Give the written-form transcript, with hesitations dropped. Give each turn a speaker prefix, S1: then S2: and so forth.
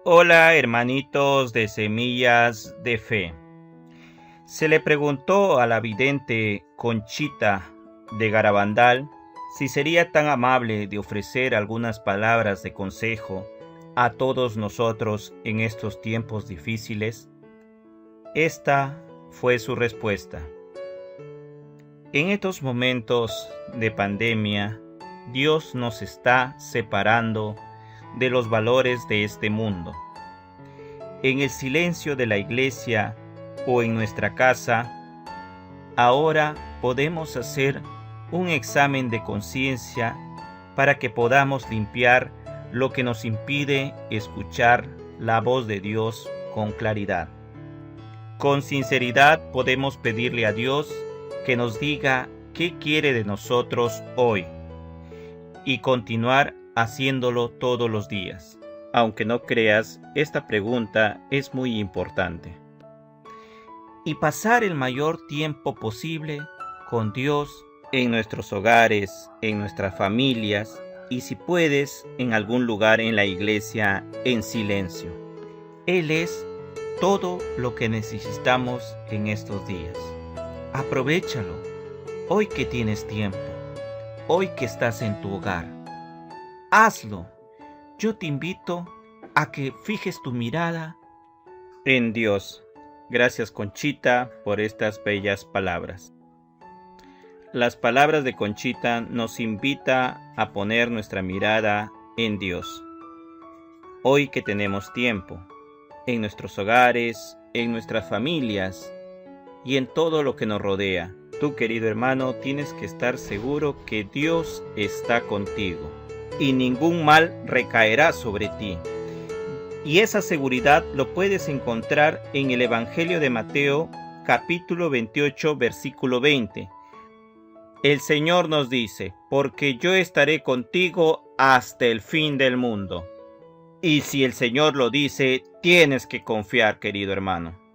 S1: Hola, hermanitos de Semillas de Fe. Se le preguntó a la vidente Conchita de Garabandal si sería tan amable de ofrecer algunas palabras de consejo a todos nosotros en estos tiempos difíciles. Esta fue su respuesta. En estos momentos de pandemia, Dios nos está separando de los valores de este mundo. En el silencio de la iglesia o en nuestra casa, ahora podemos hacer un examen de conciencia para que podamos limpiar lo que nos impide escuchar la voz de Dios con claridad. Con sinceridad podemos pedirle a Dios que nos diga qué quiere de nosotros hoy y continuar haciéndolo todos los días. Aunque no creas, esta pregunta es muy importante. Y pasar el mayor tiempo posible con Dios en nuestros hogares, en nuestras familias y si puedes, en algún lugar en la iglesia en silencio. Él es todo lo que necesitamos en estos días. Aprovéchalo, hoy que tienes tiempo, hoy que estás en tu hogar. Hazlo. Yo te invito a que fijes tu mirada en Dios. Gracias, Conchita, por estas bellas palabras. Las palabras de Conchita nos invita a poner nuestra mirada en Dios. Hoy que tenemos tiempo, en nuestros hogares, en nuestras familias y en todo lo que nos rodea. Tú, querido hermano, tienes que estar seguro que Dios está contigo y ningún mal recaerá sobre ti. Y esa seguridad lo puedes encontrar en el Evangelio de Mateo, capítulo 28, versículo 20. El Señor nos dice, porque yo estaré contigo hasta el fin del mundo. Y si el Señor lo dice, tienes que confiar, querido hermano.